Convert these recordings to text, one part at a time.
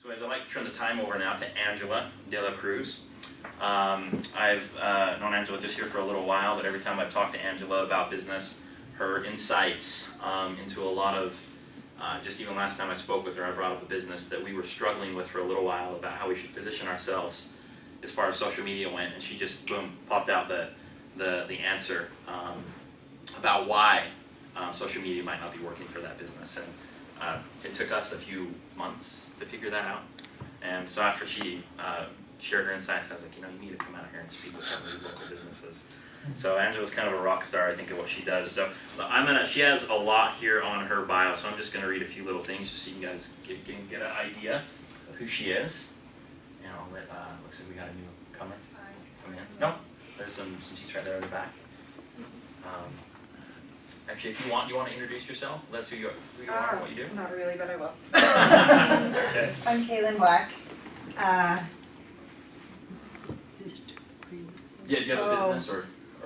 So as I'd like to turn the time over now to Angela De La Cruz. I've known Angela just here for a little while, but every time I've talked to Angela about business, her insights into a lot of, just even last time I spoke with her, I brought up a business that we were struggling with for a little while about how we should position ourselves as far as social media went, and she just, boom, popped out the answer about why social media might not be working for that business. And it took us a few months to figure that out. And so after she shared her insights, I was like, you need to come out here and speak with some of these local businesses. So Angela's kind of a rock star, I think, at what she does. So she has a lot here on her bio, so I'm just going to read a few little things just so you guys get an idea of who she is. And I'll let, looks like we got a newcomer come in. No, there's some seats right there in the back. Actually, if you want to introduce yourself? That's who you are and what you do? Not really, but I will. Okay. I'm Kaylin Black. Yeah, do you have a business or?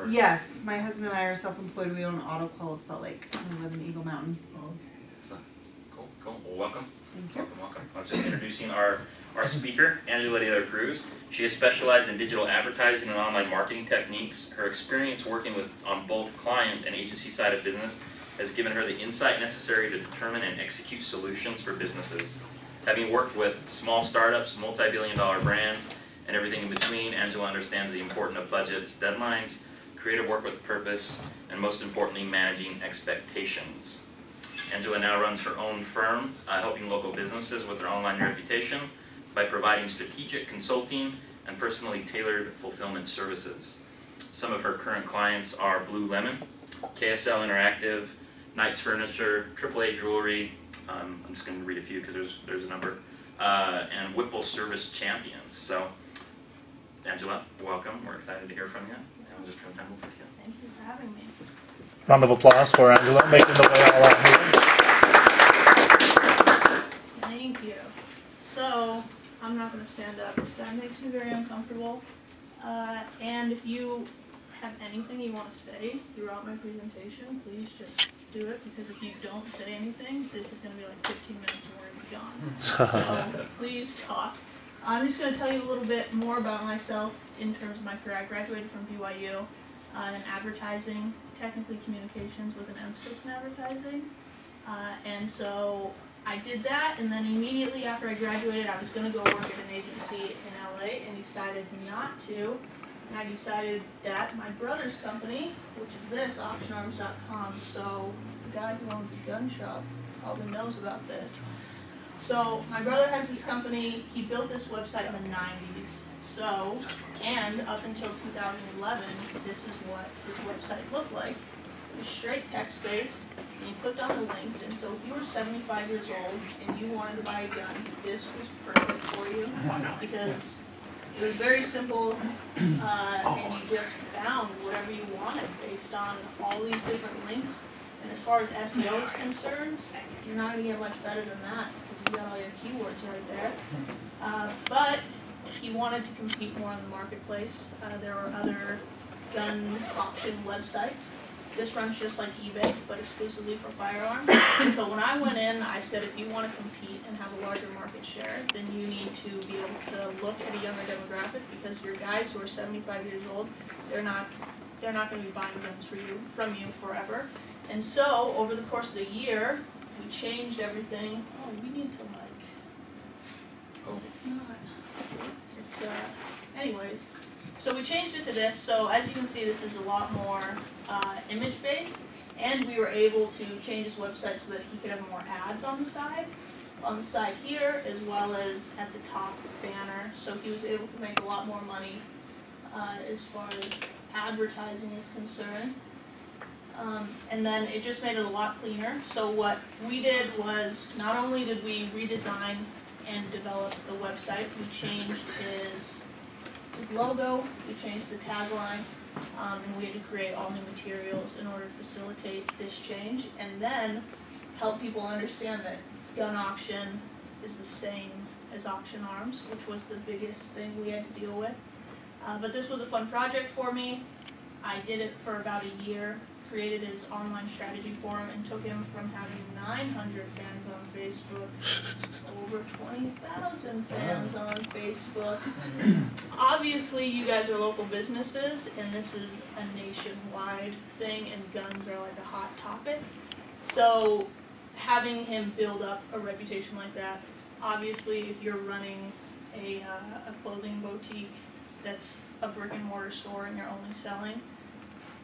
Yes, my husband and I are self-employed. We own Auto Qual of Salt Lake. We live in Eagle Mountain. Oh, okay. Excellent. Cool. Well, welcome. Thank you. Welcome. I was just introducing our speaker, Angela De La Cruz. She has specialized in digital advertising and online marketing techniques. Her experience working on both client and agency side of business has given her the insight necessary to determine and execute solutions for businesses. Having worked with small startups, multi-billion-dollar brands, and everything in between, Angela understands the importance of budgets, deadlines, creative work with purpose, and most importantly, managing expectations. Angela now runs her own firm, helping local businesses with their online reputation by providing strategic consulting and personally tailored fulfillment services. Some of her current clients are Blue Lemon, KSL Interactive, Knight's Furniture, AAA Jewelry, I'm just going to read a few because there's a number, and Whipple Service Champions. So, Angela, welcome. We're excited to hear from you. I'll just turn the time over to you. Thank you for having me. Round of applause for Angela making the way all out here. Thank you. So, I'm not going to stand up because that makes me very uncomfortable. And if you have anything you want to say throughout my presentation, please just do it, because if you don't say anything, this is going to be like 15 minutes and we're going to be gone. So please talk. I'm just going to tell you a little bit more about myself in terms of my career. I graduated from BYU in advertising, technically communications with an emphasis in advertising. And so I did that, and then immediately after I graduated, I was going to go work at an agency in LA, and decided not to. And I decided that my brother's company, which is this, auctionarms.com, so the guy who owns a gun shop probably knows about this. So my brother has this company. He built this website in the 90s. So, and up until 2011, this is what his website looked like. It was straight text-based, and you clicked on the links, and so if you were 75 years old and you wanted to buy a gun, this was perfect for you, because it was very simple, and you just found whatever you wanted based on all these different links. And as far as SEO is concerned, you're not going to get much better than that, because you got all your keywords right there. But he wanted to compete more in the marketplace. There were other gun auction websites. This runs just like eBay, but exclusively for firearms. And so when I went in, I said, if you want to compete and have a larger market share, then you need to be able to look at a younger demographic, because your guys who are 75 years old, they're not going to be buying guns from you forever. And so over the course of the year, we changed everything. Oh, we need to it's not. It's anyways. So we changed it to this. So as you can see, this is a lot more image-based, and we were able to change his website so that he could have more ads on the side here, as well as at the top banner. So he was able to make a lot more money as far as advertising is concerned. And then it just made it a lot cleaner. So what we did was, not only did we redesign and develop the website, we changed his logo, we changed the tagline, and we had to create all new materials in order to facilitate this change, and then help people understand that gun auction is the same as auction arms, which was the biggest thing we had to deal with. But this was a fun project for me. I did it for about a year, created his online strategy forum and took him from having 900 fans on Facebook over 20,000 fans on Facebook. Obviously, you guys are local businesses, and this is a nationwide thing, and guns are like a hot topic. So having him build up a reputation like that, obviously, if you're running a clothing boutique that's a brick and mortar store and you're only selling,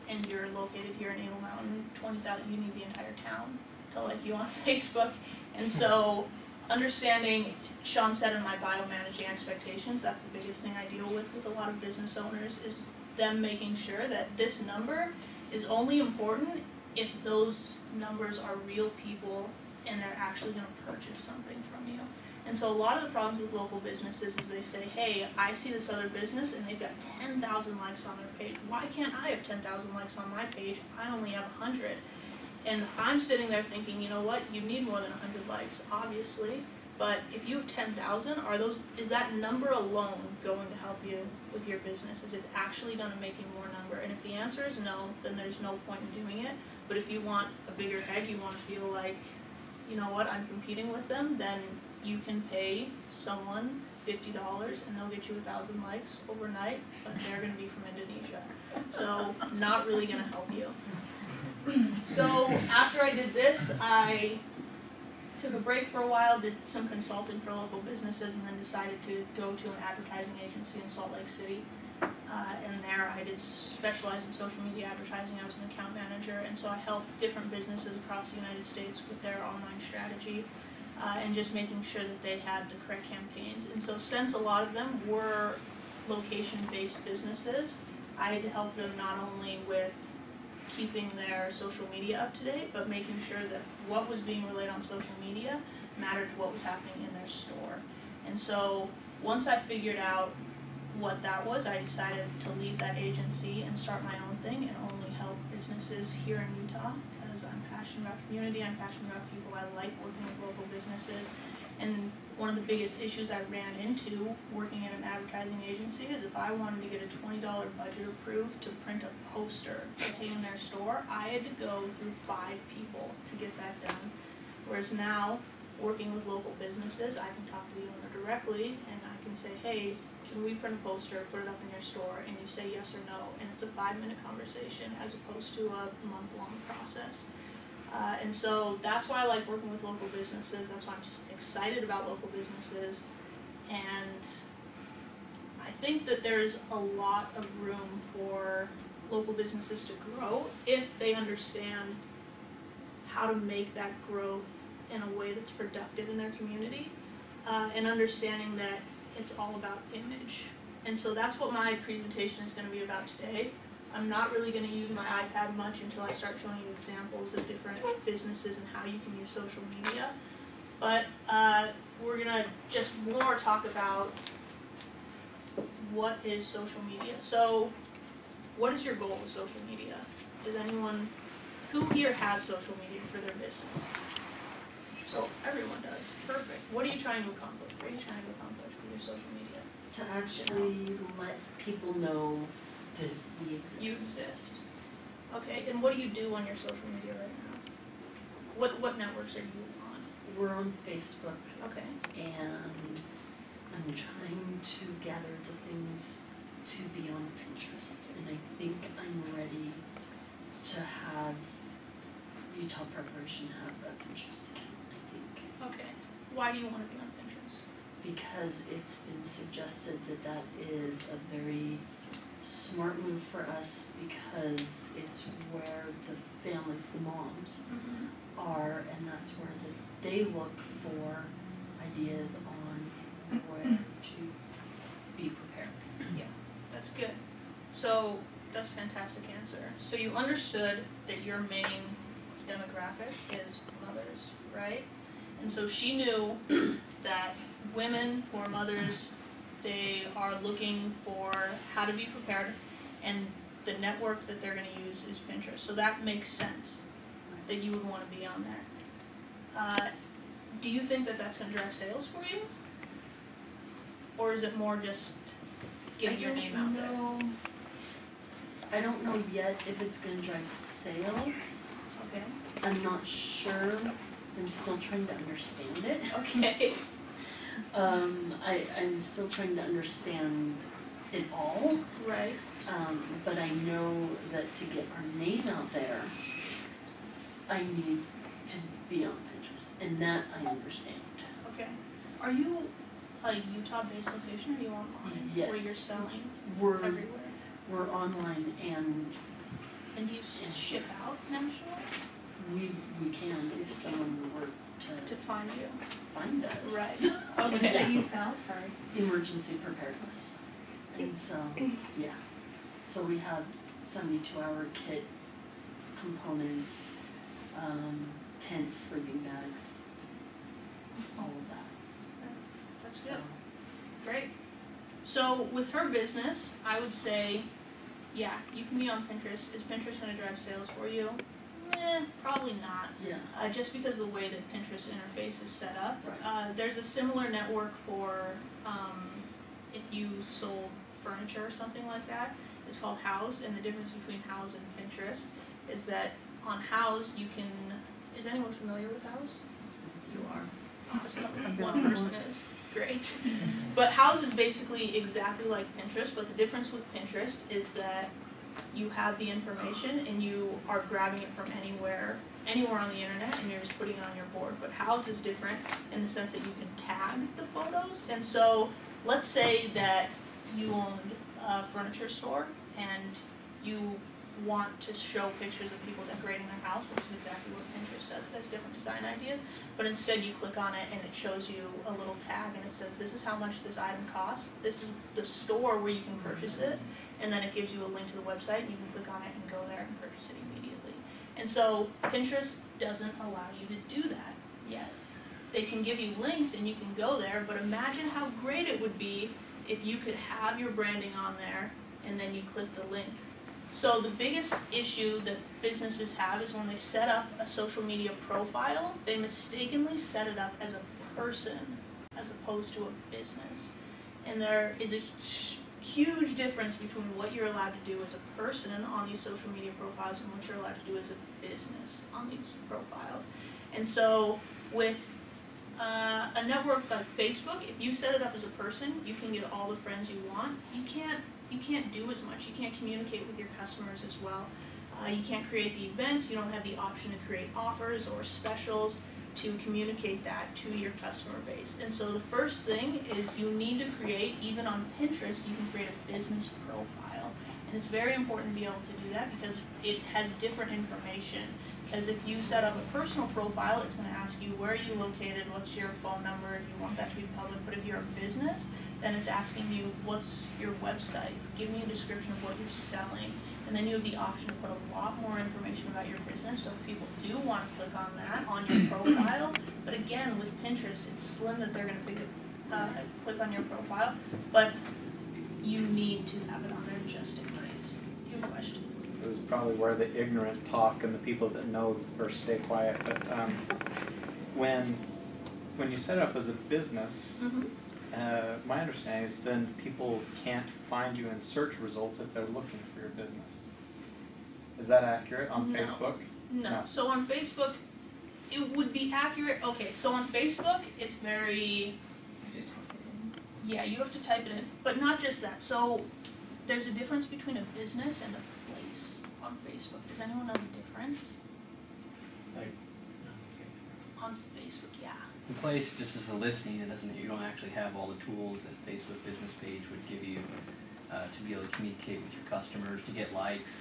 and you're located here in Eagle Mountain, 20,000, you need the entire town to like you on Facebook. And so understanding, Sean said in my bio, managing expectations, that's the biggest thing I deal with a lot of business owners, is them making sure that this number is only important if those numbers are real people and they're actually going to purchase something from you. And so a lot of the problems with local businesses is they say, hey, I see this other business and they've got 10,000 likes on their page. Why can't I have 10,000 likes on my page? I only have 100. And I'm sitting there thinking, you know what, you need more than 100 likes, obviously. But if you have 10,000, is that number alone going to help you with your business? Is it actually going to make you more number? And if the answer is no, then there's no point in doing it. But if you want a bigger head, you want to feel like, you know what, I'm competing with them, then you can pay someone $50 and they'll get you 1,000 likes overnight, but they're going to be from Indonesia. So not really going to help you. So after I did this, I took a break for a while, did some consulting for local businesses, and then decided to go to an advertising agency in Salt Lake City. And there I did specialize in social media advertising. I was an account manager, and so I helped different businesses across the United States with their online strategy. And just making sure that they had the correct campaigns. And so since a lot of them were location-based businesses, I had to help them not only with keeping their social media up to date, but making sure that what was being relayed on social media mattered to what was happening in their store. And so once I figured out what that was, I decided to leave that agency and start my own thing and only help businesses here in Utah. I'm passionate about community, I'm passionate about people, I like working with local businesses. And one of the biggest issues I ran into working at an advertising agency is if I wanted to get a $20 budget approved to print a poster to hang in their store, I had to go through 5 people to get that done. Whereas now, working with local businesses, I can talk to the owner directly and I can say, hey, can we print a poster, put it up in your store, and you say yes or no, and it's a 5-minute conversation as opposed to a month-long process. And so that's why I like working with local businesses, that's why I'm excited about local businesses, and I think that there's a lot of room for local businesses to grow if they understand how to make that growth in a way that's productive in their community, and understanding that it's all about image. And so that's what my presentation is going to be about today. I'm not really going to use my iPad much until I start showing you examples of different businesses and how you can use social media. But we're going to just more talk about what is social media. So what is your goal with social media? Does anyone, who here has social media for their business? So everyone does. Perfect. What are you trying to accomplish? What are you trying to accomplish with your social media? To actually let people know that we exist. You exist. Okay, and what do you do on your social media right now? What networks are you on? We're on Facebook. Okay. And I'm trying to gather the things to be on Pinterest. And I think I'm ready to have Utah Preparation have a Pinterest account, I think. Okay. Why do you want to be on Pinterest? Because it's been suggested that that is a very smart move for us because it's where the families, the moms, are, and that's where they look for ideas on where to be prepared. Yeah, that's good. So that's a fantastic answer. So you understood that your main demographic is mothers, right? And so she knew that women or mothers, they are looking for how to be prepared, and the network that they're going to use is Pinterest. So that makes sense that you would want to be on there. Do you think that that's going to drive sales for you? Or is it more just getting your name out there? I don't know yet if it's gonna drive sales. Okay. I'm not sure. I'm still trying to understand it. Okay. I'm still trying to understand it all. Right. But I know that to get our name out there, I need to be on Pinterest, and that I understand. Okay. Are you a Utah-based location, or are you online? Yes. Where you're selling We're everywhere? online, and And do you ship out nationally we can if someone were to to find you? find us. Right. What did Okay. they use now? Sorry. Emergency preparedness. And so, yeah. So we have 72-hour kit components, tents, sleeping bags, all of that. That's So, good. Great. So with her business, I would say, yeah, you can be on Pinterest. Is Pinterest gonna drive sales for you? Probably not. yeah. Just because of the way that Pinterest interface is set up. Right. There's a similar network for if you sold furniture or something like that. It's called House, and the difference between House and Pinterest is that on House you can. Is anyone familiar with House? You are. Awesome. I've been One on person one. is. Great. But House is basically exactly like Pinterest, but the difference with Pinterest is that you have the information and you are grabbing it from anywhere on the internet, and you're just putting it on your board. But House is different in the sense that you can tag the photos. And so let's say that you owned a furniture store and you want to show pictures of people decorating their house, which is exactly what Pinterest does. It has different design ideas, but instead you click on it and it shows you a little tag and it says this is how much this item costs, this is the store where you can purchase it, and then it gives you a link to the website and you can click on it and go there and purchase it immediately. And so Pinterest doesn't allow you to do that yet. They can give you links and you can go there, but imagine how great it would be if you could have your branding on there and then you click the link. So the biggest issue that businesses have is when they set up a social media profile, they mistakenly set it up as a person as opposed to a business. And there is a huge difference between what you're allowed to do as a person on these social media profiles and what you're allowed to do as a business on these profiles. And so with a network like Facebook, if you set it up as a person, you can get all the friends you want. You can't do as much. You can't communicate with your customers as well. You can't create the events. You don't have the option to create offers or specials to communicate that to your customer base. And so the first thing is you need to create, even on Pinterest, you can create a business profile. And it's very important to be able to do that because it has different information. Because if you set up a personal profile, it's going to ask you where are you located, what's your phone number, if you want that to be public. But if you're a business, then it's asking you what's your website, give me a description of what you're selling, and then you have the option to put a lot more information about your business. So if people do want to click on that on your profile, but again with Pinterest, it's slim that they're going to click on your profile, but you need to have it on there just in case. You have a question? This is probably where the ignorant talk and the people that know or stay quiet. But when you set it up as a business, my understanding is then people can't find you in search results if they're looking for your business. Is that accurate on No. Facebook? No. So on Facebook, it would be accurate. Okay, so on Facebook, it's very. Yeah, you have to type it in, but not just that. So there's a difference between a business and a place on Facebook. Does anyone know the difference? Like, On Facebook, yeah. in place, just as a listing, it doesn't, you don't actually have all the tools that Facebook business page would give you to be able to communicate with your customers, to get likes.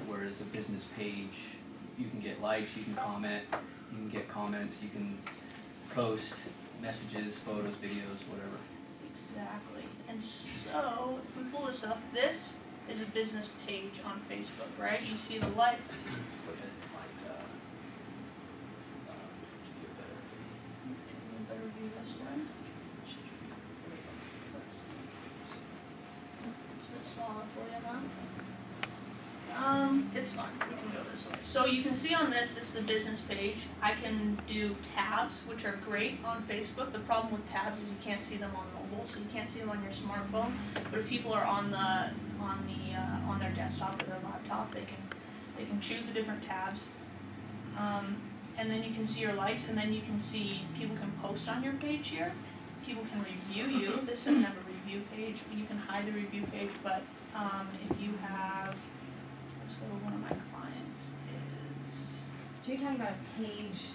Whereas a business page, you can get likes, you can comment, you can get comments, you can post messages, photos, videos, whatever. Exactly. And so, if we pull this up, this is a business page on Facebook, right? You see the likes. We'll better view this one. Let's see. It's a bit smaller for you, huh? It's fine. We can go this way. So you can see on this is a business page. I can do tabs, which are great on Facebook. The problem with tabs is you can't see them on mobile, so you can't see them on your smartphone. But if people are on their desktop or their laptop, they can choose the different tabs. And then you can see your likes, and then you can see people can post on your page here. People can review you. This doesn't have a review page, but you can hide the review page. But if you have, let's go to one of my clients. So you're talking about a page,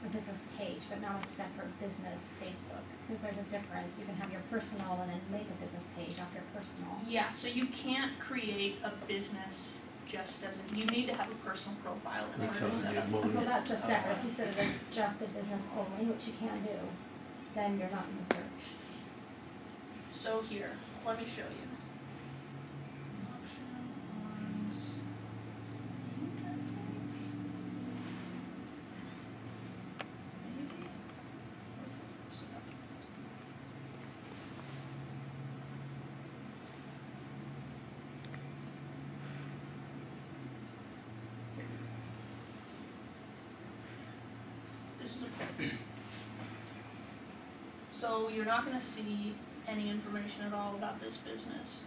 a business page, but not a separate business Facebook, because there's a difference. You can have your personal and then make a business page off your personal. Yeah, so you can't create a business just as you need to have a personal profile in order to set up. So that's a separate. If you said it was just a business only, which you can do, then you're not in the search. So here, let me show you. This is a post. So you're not going to see any information at all about this business.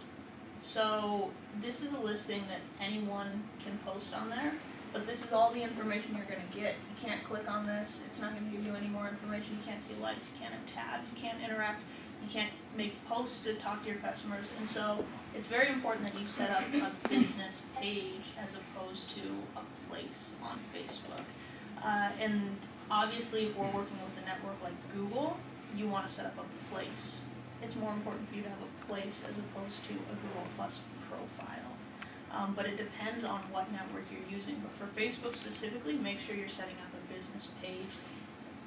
So this is a listing that anyone can post on there, but this is all the information you're going to get. You can't click on this. It's not going to give you any more information. You can't see likes, you can't have tabs, you can't interact, you can't make posts to talk to your customers. And so it's very important that you set up a business page as opposed to a place on Facebook. And obviously, if we're working with a network like Google, you want to set up a place. It's more important for you to have a place as opposed to a Google Plus profile. But it depends on what network you're using. But for Facebook specifically, make sure you're setting up a business page.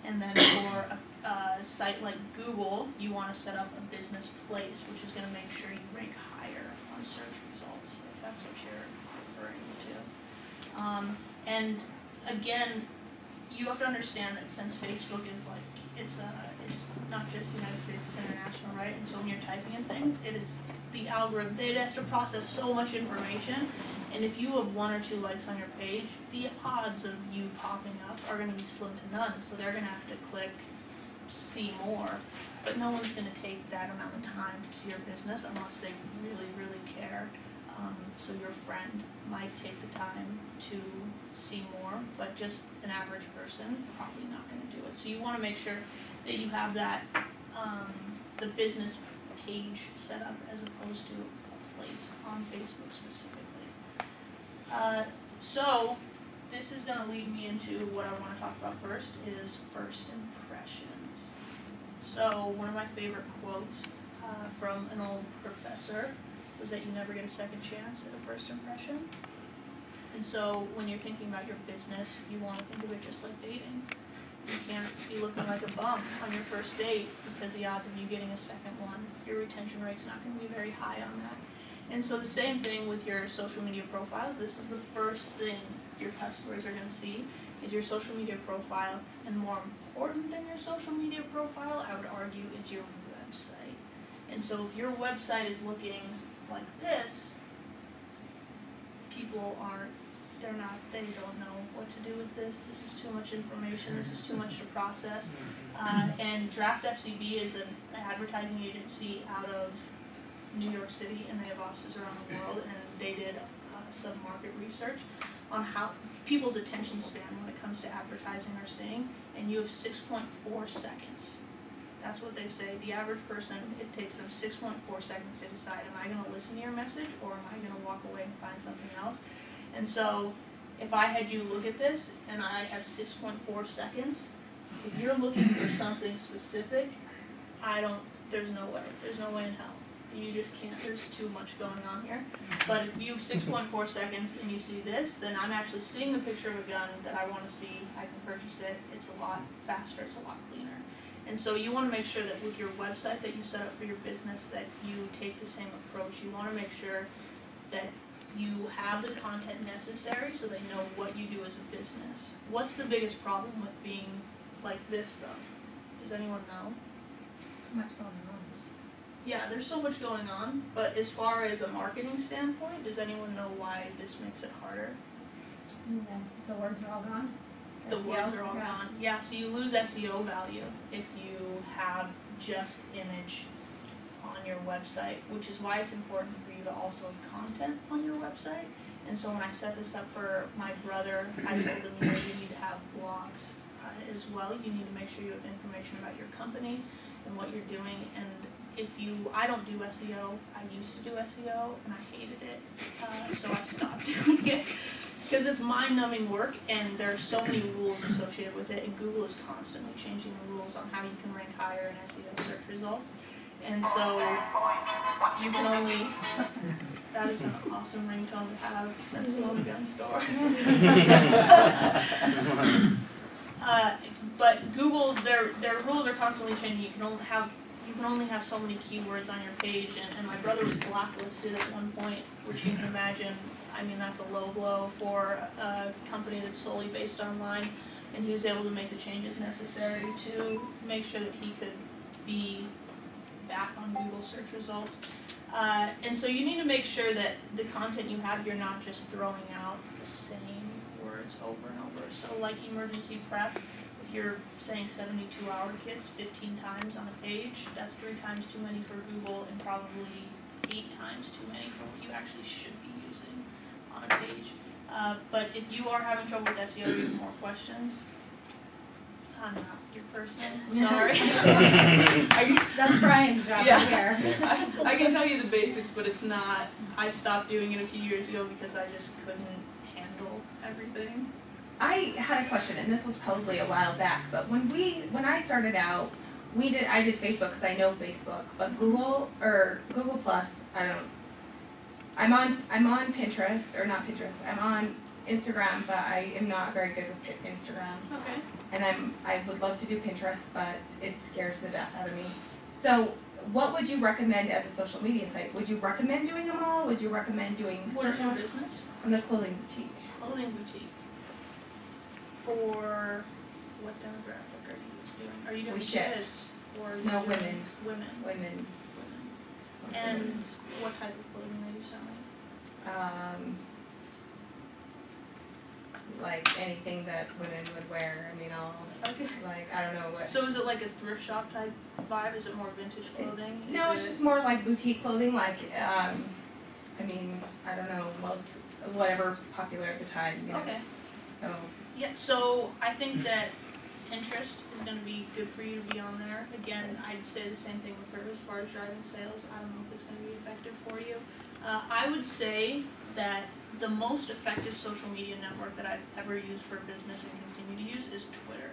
And then for a site like Google, you want to set up a business place, which is going to make sure you rank higher on search results, if that's what you're referring to. And again, you have to understand that since Facebook is like, it's not just the United States, it's international, right? And so when you're typing in things, it is the algorithm, it has to process so much information, and if you have 1 or 2 likes on your page, the odds of you popping up are going to be slim to none, so they're going to have to click see more, but no one's going to take that amount of time to see your business unless they really, really care. So your friend might take the time to see more, but just an average person probably not going to do it. So you want to make sure that you have that the business page set up as opposed to a place on Facebook specifically. So this is going to lead me into what I want to talk about first is first impressions. So one of my favorite quotes from an old professor was that you never get a second chance at a first impression. And so when you're thinking about your business, you want to think of it just like dating. You can't be looking like a bum on your first date because the odds of you getting a second one, your retention rate's not going to be very high on that. And so the same thing with your social media profiles. This is the first thing your customers are going to see is your social media profile. And more important than your social media profile, I would argue, is your website. And so if your website is looking like this, people they don't know what to do with this. This is too much information. This is too much to process. And Draft FCB is an advertising agency out of New York City, and they have offices around the world, and they did some market research on how people's attention span when it comes to advertising are seeing, and you have 6.4 seconds. That's what they say. The average person, it takes them 6.4 seconds to decide, am I going to listen to your message or am I going to walk away and find something else? And so if I had you look at this and I have 6.4 seconds, if you're looking for something specific, there's no way in hell. You just can't, there's too much going on here. But if you have 6.4 seconds and you see this, then I'm actually seeing the picture of a gun that I want to see, I can purchase it, it's a lot faster, it's a lot cleaner. And so you want to make sure that with your website that you set up for your business that you take the same approach. You want to make sure that you have the content necessary so they know what you do as a business. What's the biggest problem with being like this though? Does anyone know? So much going on. Yeah, there's so much going on, but as far as a marketing standpoint, does anyone know why this makes it harder? And then the words are all gone? The SEO? words are all Yeah. gone. Yeah, so you lose SEO value if you have just image on your website, which is why it's important for you to also have content on your website. And so when I set this up for my brother, I told him, you need to have blogs as well. You need to make sure you have information about your company and what you're doing. And I don't do SEO. I used to do SEO and I hated it, so I stopped doing it. Because it's mind-numbing work, and there are so many rules associated with it, and Google is constantly changing the rules on how you can rank higher in SEO search results. And so you can only, that is an awesome ringtone to have since you own a gun store. But Google's, their rules are constantly changing. You can only have so many keywords on your page, and my brother was blacklisted at one point, which you can imagine. I mean, that's a low blow for a company that's solely based online, and he was able to make the changes necessary to make sure that he could be back on Google search results. And so you need to make sure that the content you have, you're not just throwing out the same words over and over. So like emergency prep, if you're saying 72-hour kits 15 times on a page, that's 3 times too many for Google and probably 8 times too many for what you actually should be using on a page. But if you are having trouble with SEO, you have more questions, I'm not your person, sorry. That's Brian's job Yeah. here. I can tell you the basics, but it's not, I stopped doing it a few years ago because I just couldn't handle everything. I had a question, and this was probably a while back, but when I started out, I did Facebook because I know Facebook, but Google Plus, I'm on Pinterest, or not Pinterest, I'm on Instagram, but I am not very good with Instagram. Okay. And I would love to do Pinterest, but it scares the death out of me. So what would you recommend as a social media site? Would you recommend doing them all? Would you recommend doing What is your business? I'm the clothing boutique. Clothing boutique. For what demographic are you doing? Are you doing We ship. kids? Or are you No, doing women. Women. Women. And what type of clothing are you selling? Like anything that women would wear. I mean, Okay. I don't know what. So is it like a thrift shop type vibe? Is it more vintage clothing? No, it's just more like boutique clothing. Like, I mean, I don't know, whatever's popular at the time. You know? Okay. So. Yeah, so I think that Pinterest is going to be good for you to be on there. Again, I'd say the same thing with her as far as driving sales. I don't know if it's going to be effective for you. I would say that the most effective social media network that I've ever used for business and continue to use is Twitter.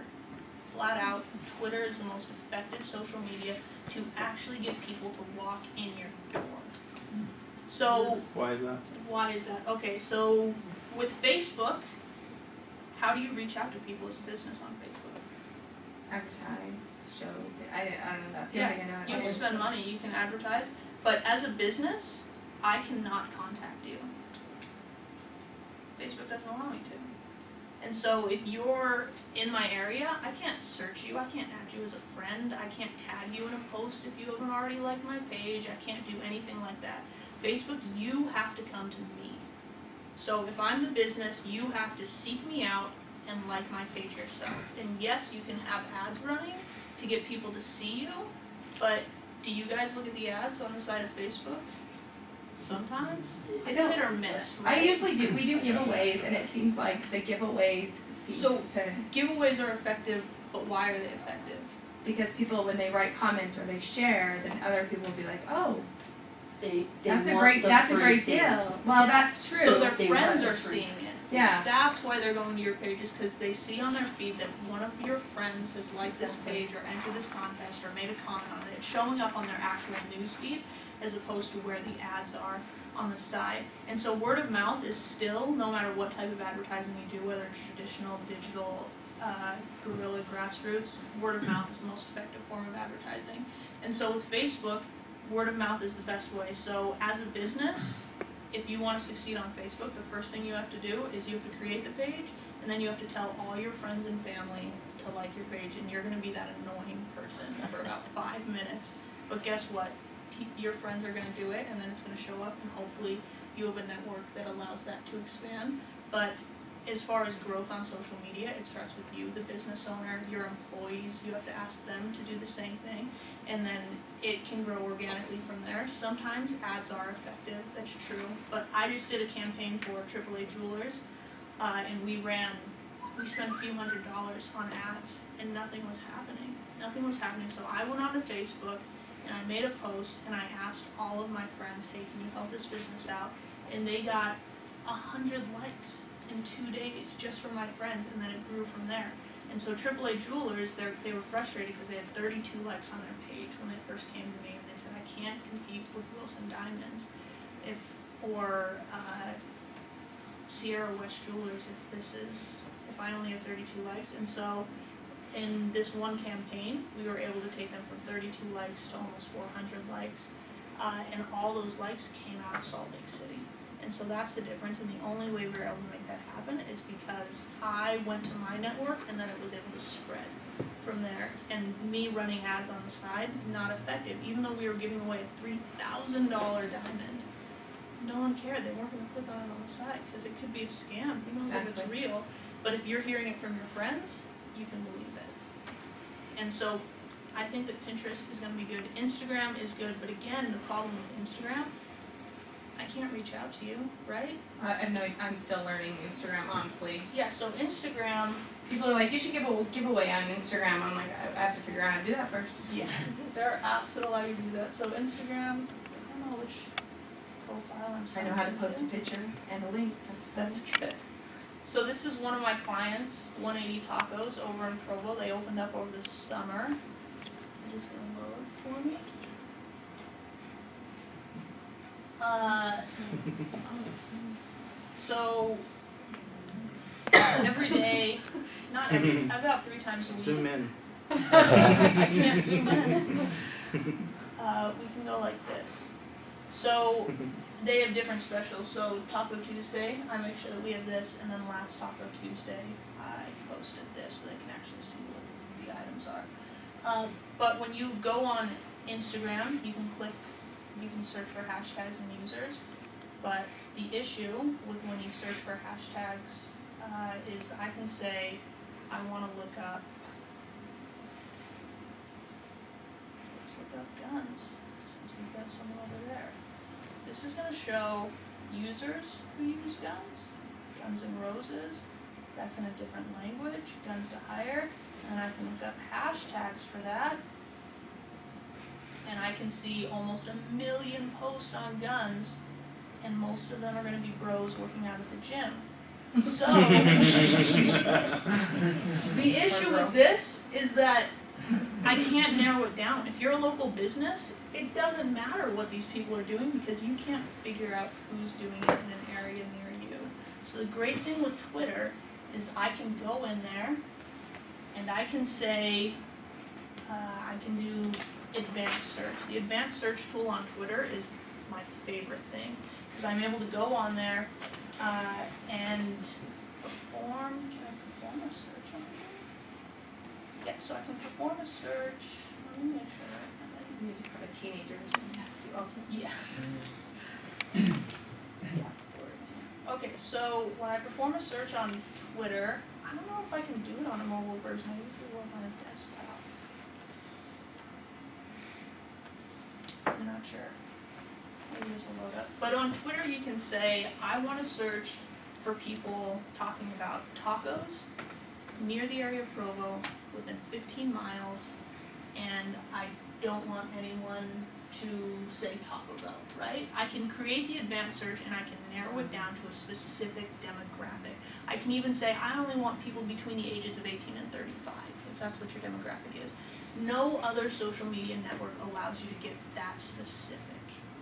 Flat out, Twitter is the most effective social media to actually get people to walk in your door. So, Why is that? why is that? Okay, so with Facebook, how do you reach out to people as a business on Facebook? Advertise, show. I don't know. That's the Yeah, only thing I know. you can spend money, you can advertise, but as a business, I cannot contact you. Facebook doesn't allow me to. And so if you're in my area, I can't search you, I can't add you as a friend, I can't tag you in a post if you haven't already liked my page, I can't do anything like that. Facebook, you have to come to me. So if I'm the business, you have to seek me out and like my page yourself. And yes, you can have ads running to get people to see you, but do you guys look at the ads on the side of Facebook? Sometimes? It's hit or miss, right? I usually do. We do giveaways, and it seems like the giveaways cease to. Giveaways are effective, but why are they effective? Because people, when they write comments or they share, then other people will be like, oh, They that's a want great, the that's a free great thing. deal. Well, that's true. So their They friends want are it free. seeing it. Yeah. That's why they're going to your pages, because they see on their feed that one of your friends has liked this page or entered this contest or made a comment on it. It's showing up on their actual news feed as opposed to where the ads are on the side. And so word of mouth is still, no matter what type of advertising you do, whether it's traditional, digital, guerrilla, grassroots, word of mouth is the most effective form of advertising. And so with Facebook, word of mouth is the best way. So as a business, if you want to succeed on Facebook, the first thing you have to do is you have to create the page, and then you have to tell all your friends and family to like your page, and you're going to be that annoying person for about 5 minutes. But guess what? Your friends are going to do it, and then it's going to show up, and hopefully you have a network that allows that to expand. But as far as growth on social media, it starts with you, the business owner, your employees. You have to ask them to do the same thing, and then it can grow organically from there. Sometimes ads are effective, that's true, but I just did a campaign for AAA Jewelers, and we spent a few $100s on ads, and nothing was happening. Nothing was happening, so I went onto Facebook, and I made a post, and I asked all of my friends, hey, can you help this business out? And they got 100 likes in 2 days just from my friends, and then it grew from there. And so AAA Jewelers, they were frustrated because they had 32 likes on their page when they first came to me, and they said, I can't compete with Wilson Diamonds or Sierra West Jewelers if I only have 32 likes. And so in this one campaign, we were able to take them from 32 likes to almost 400 likes, and all those likes came out of Salt Lake City. And so that's the difference, and the only way we were able to make that happen is because I went to my network, and then it was able to spread from there. And me running ads on the side, not effective. Even though we were giving away a $3,000 diamond, no one cared. They weren't going to click on it on the side because it could be a scam. Who knows if it's real? But if you're hearing it from your friends, you can believe it. And so I think that Pinterest is going to be good. Instagram is good, but again, the problem with Instagram, I can't reach out to you, right? I'm still learning Instagram, honestly. Yeah, so Instagram, People are like, you should give a giveaway on Instagram. I'm like, I have to figure out how to do that first. yeah, there are apps that allow you to do that. So Instagram, I don't know which profile I'm I signing know how to into. post a picture and a link. That's good. So this is one of my clients, 180 Tacos over in Provo. They opened up over the summer. Is this gonna load for me? So every day, about 3 times a week. Zoom in. I can't zoom in. We can go like this. So they have different specials. So Taco Tuesday, I make sure that we have this, and then last Taco Tuesday, I posted this so they can actually see what the items are. But when you go on Instagram, you can search for hashtags and users. But the issue with when you search for hashtags is I can say, I want to look up, let's look up guns, since we've got someone over there. This is going to show users who use guns, Guns N' Roses, that's in a different language, Guns to Hire, and I can look up hashtags for that, and I can see almost 1 million posts on guns, and most of them are going to be bros working out at the gym. So, the issue with this is that I can't narrow it down. If you're a local business, it doesn't matter what these people are doing because you can't figure out who's doing it in an area near you. So the great thing with Twitter is I can go in there and I can say, I can do advanced search. The advanced search tool on Twitter is my favorite thing because I'm able to go on there and perform, can I perform a search on here? Yeah, so I can perform a search, let me make sure I have it. You need to put a teenager who's going to have to do all this. Yeah. Yeah. Okay, so when I perform a search on Twitter, I don't know if I can do it on a mobile version, I usually work on a desktop. I'm not sure. Maybe this will load up. But on Twitter you can say, I want to search for people talking about tacos near the area of Provo within 15 miles, and I don't want anyone to say Taco Bell, right? I can create the advanced search and I can narrow it down to a specific demographic. I can even say, I only want people between the ages of 18 and 35, if that's what your demographic is. No other social media network allows you to get that specific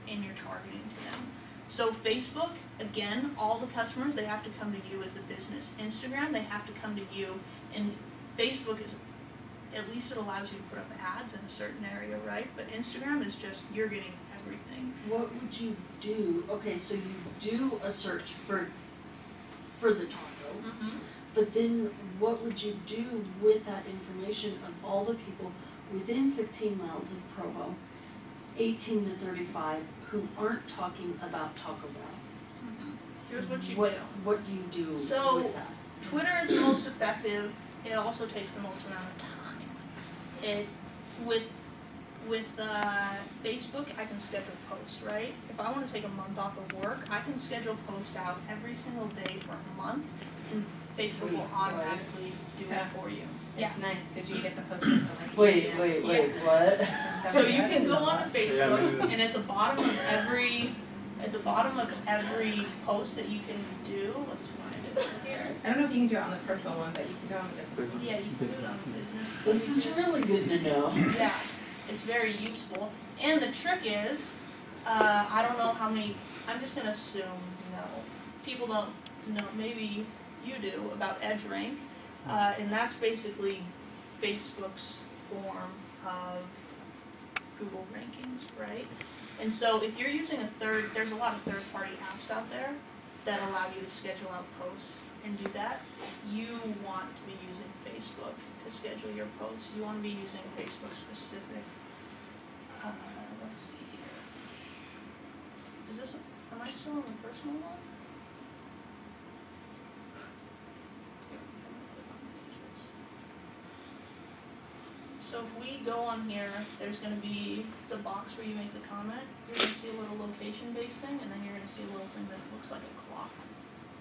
in your targeting to them. So Facebook, again, all the customers, they have to come to you as a business. Instagram, they have to come to you, and Facebook is, at least it allows you to put up ads in a certain area, right? But Instagram is just, you're getting everything. What would you do? Okay, so you do a search for the taco, but then what would you do with that information of all the people within 15 miles of Provo, 18 to 35, who aren't talking about Taco Bell? Here's what you do. What do you do So, with that? Twitter is the most effective. It also takes the most amount of time. With Facebook, I can schedule posts, right? If I want to take a month off of work, I can schedule posts out every single day for a month, and Facebook will automatically do it for you. It's nice because you get the post for like. Wait, what? So you can go on Facebook, and at the bottom of every post that you can do, let's find it here. I don't know if you can do it on the personal one, but you can do it on the business one. Yeah, you can do it on business. This is really good to know. Yeah, it's very useful. And the trick is, I don't know how many, I'm just gonna assume, people don't know, maybe you do, about EdgeRank. And that's basically Facebook's form of Google rankings, right? And so if you're using there's a lot of third-party apps out there that allow you to schedule out posts and do that. You want to be using Facebook to schedule your posts. You want to be using Facebook specific. Let's see here. Am I still on the personal one? So if we go on here, there's going to be the box where you make the comment. You're going to see a little location-based thing, and then you're going to see a little thing that looks like a clock.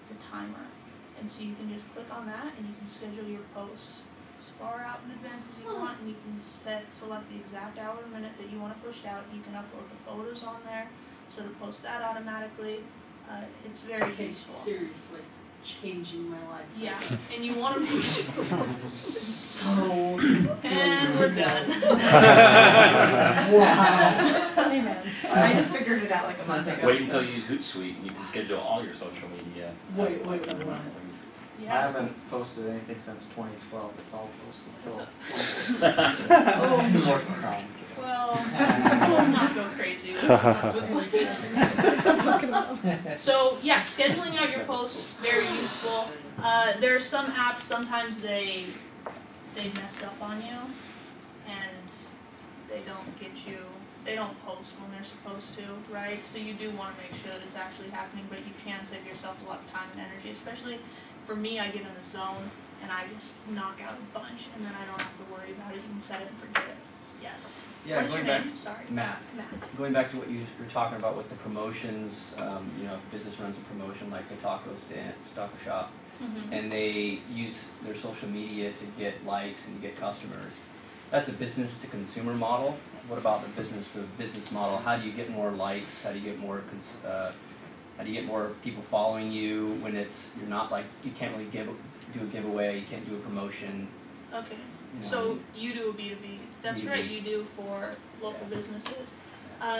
It's a timer. And so you can just click on that, and you can schedule your posts as far out in advance as you want, and you can select the exact hour or minute that you want to push out. You can upload the photos on there, so to post that automatically. It's very useful. Seriously, changing my life. Yeah, and you want to make sure. So. And we're done. Wow. Amen. I just figured it out like a month ago. Wait until you use Hootsuite and you can schedule all your social media. Wait. I Yeah. haven't posted anything since 2012. It's all posted Oh, well, let's not go crazy. So yeah, scheduling out your posts, very useful. There are some apps, sometimes they mess up on you, and they don't post when they're supposed to, right? So you do want to make sure that it's actually happening, but you can save yourself a lot of time and energy, especially for me. I get in the zone, and I just knock out a bunch, and then I don't have to worry about it. You can set it and forget it. Yes. Yeah, What is your going back, name? Sorry. Matt. Going back to what you were talking about with the promotions, if a business runs a promotion like the taco shop, Mm-hmm. and they use their social media to get likes and get customers. That's a business to consumer model. What about the business to business model? How do you get more likes? How do you get more people following you when you're not like, you can't really do a giveaway, you can't do a promotion. Okay. So you do a B2B. That's B2B. right, you do for local businesses.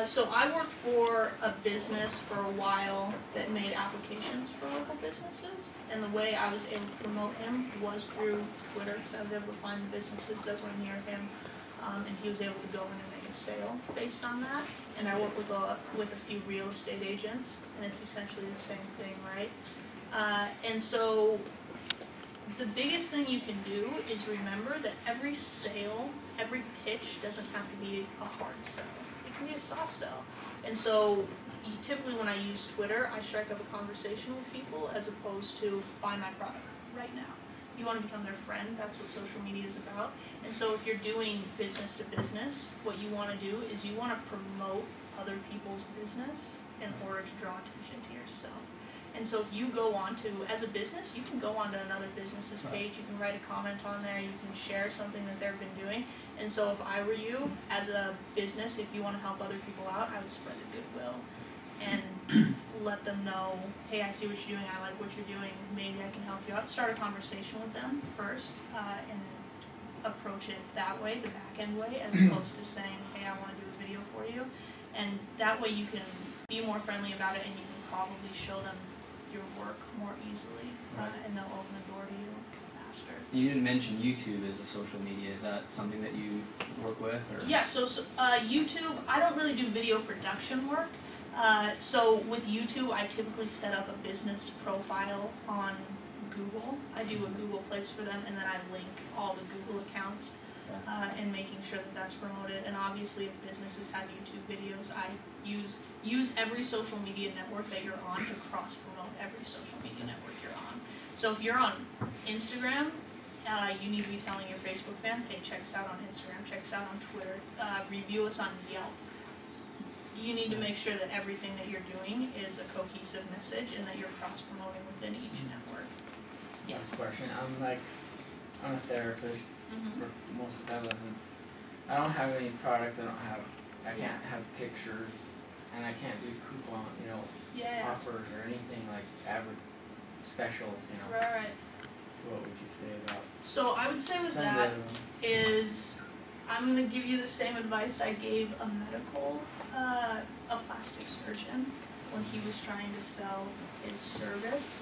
So I worked for a business for a while that made applications for local businesses, and the way I was able to promote him was through Twitter, because I was able to find the businesses that were near him, and he was able to go in and make a sale based on that. And I work with a few real estate agents, and it's essentially the same thing, right? And so the biggest thing you can do is remember that every sale, every pitch doesn't have to be a hard sell. It can be a soft sell. And so typically when I use Twitter, I strike up a conversation with people as opposed to buy my product right now. You want to become their friend. That's what social media is about. And so if you're doing business to business, what you want to do is you want to promote other people's business in order to draw attention to yourself. And so if you go on to, as a business, you can go onto another business's page, you can write a comment on there, you can share something that they've been doing. And so if I were you, as a business, if you want to help other people out, I would spread the goodwill and let them know, hey, I see what you're doing, I like what you're doing, maybe I can help you out. Start a conversation with them first, and approach it that way, the back end way, as opposed to saying, hey, I want to do a video for you. And that way you can be more friendly about it, and you can probably show them your work more easily, and they'll open the door to you faster. You didn't mention YouTube as a social media. Is that something that you work with? Or? Yeah, so YouTube, I don't really do video production work. So with YouTube, I typically set up a business profile on Google. I do a Google place for them, and then I link all the Google accounts, and making sure that that's promoted. And obviously, if businesses have YouTube videos, I use every social media network that you're on to cross-promote every social media network you're on. So if you're on Instagram, you need to be telling your Facebook fans, hey, check us out on Instagram, check us out on Twitter, review us on Yelp. You need to make sure that everything that you're doing is a cohesive message and that you're cross-promoting within each network. Yes. Question. I'm a therapist for most of my lessons. I don't have any products. I can't have pictures, and I can't do coupon, offers or anything like specials, Right. So what would you say about? So I would say with that is, I'm gonna give you the same advice I gave a plastic surgeon when he was trying to sell his service,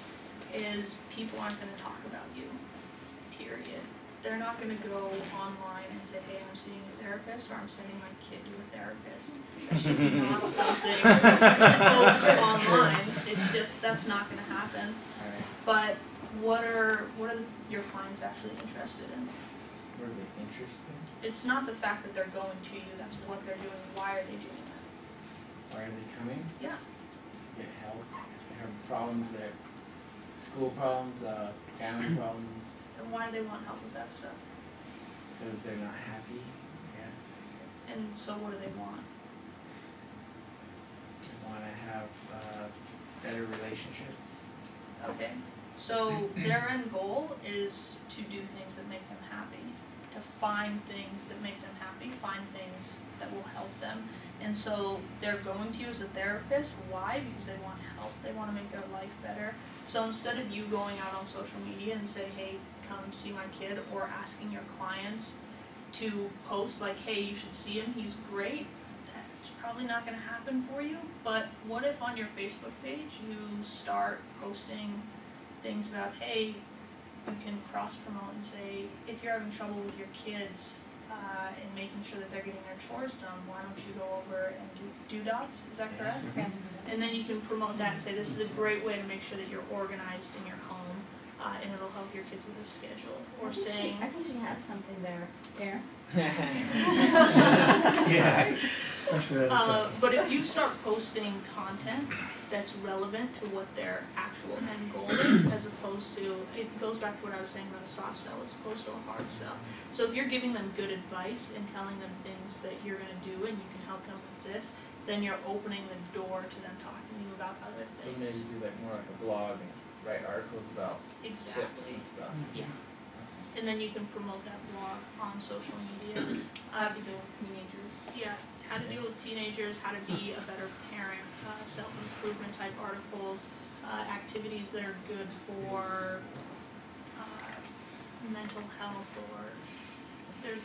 is people aren't gonna talk about you, period. They're not gonna go online and say, hey, I'm seeing a therapist, or I'm sending my kid to a therapist. That's just not something you post online. It's just, that's not gonna happen. But what are your clients actually interested in? Were they interested? It's not the fact that they're going to you, that's what they're doing. Why are they doing that? Why are they coming? Yeah. To get help. If they have problems, school problems, family problems. And why do they want help with that stuff? Because they're not happy, I guess. And so what do they want? They want to have better relationships. Okay. So their end goal is to do things that make them happy, to find things that make them happy, find things that will help them. And so they're going to you as a therapist. Why? Because they want help. They want to make their life better. So instead of you going out on social media and say, hey, come see my kid, or asking your clients to post like, hey, you should see him, he's great, that's probably not going to happen for you. But what if on your Facebook page you start posting things about, hey, you can cross-promote and say, if you're having trouble with your kids and making sure that they're getting their chores done, why don't you go over and do dots? Is that correct? Yeah. And then you can promote that and say, this is a great way to make sure that you're organized in your home, and it'll help your kids with a schedule. Or saying, I think she has something there. There. Yeah. Especially but if you start posting content that's relevant to what their actual end goal is, as opposed to, it goes back to what I was saying about a soft sell as opposed to a hard sell. So if you're giving them good advice and telling them things that you're going to do and you can help them with this, then you're opening the door to them talking to you about other So things. maybe do like more like a blog and write articles about tips Exactly. and stuff. Yeah. And then you can promote that blog on social media. How to deal with teenagers. Yeah, how to deal with teenagers, how to be a better parent, self-improvement type articles, activities that are good for mental health, or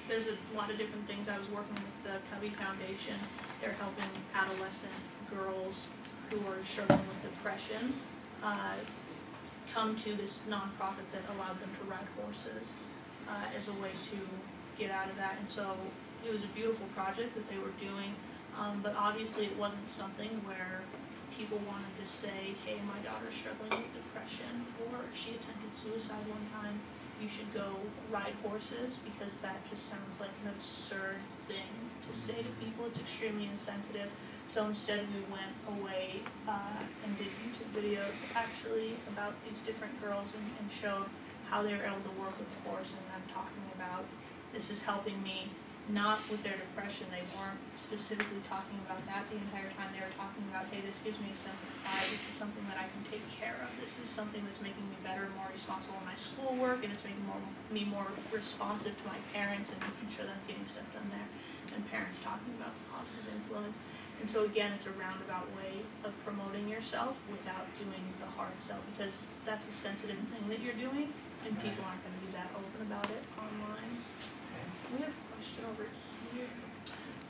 there's a lot of different things. I was working with the Covey Foundation. They're helping adolescent girls who are struggling with depression come to this nonprofit that allowed them to ride horses as a way to get out of that. And so it was a beautiful project that they were doing, but obviously it wasn't something where people wanted to say, hey, my daughter's struggling with depression, or she attempted suicide one time, you should go ride horses, because that just sounds like an absurd thing to say to people. It's extremely insensitive. So instead we went away and did YouTube videos actually about these different girls and showed how they were able to work with the horse, and them talking about, this is helping me, not with their depression. They weren't specifically talking about that the entire time. They were talking about, hey, this gives me a sense of pride. This is something that I can take care of. This is something that's making me better, more responsible in my schoolwork, and it's making me more responsive to my parents and making sure that I'm getting stuff done there. And parents talking about the positive influence. And so again, it's a roundabout way of promoting yourself without doing the hard sell, because that's a sensitive thing that you're doing, and people aren't going to be that open about it online. We have a question over here.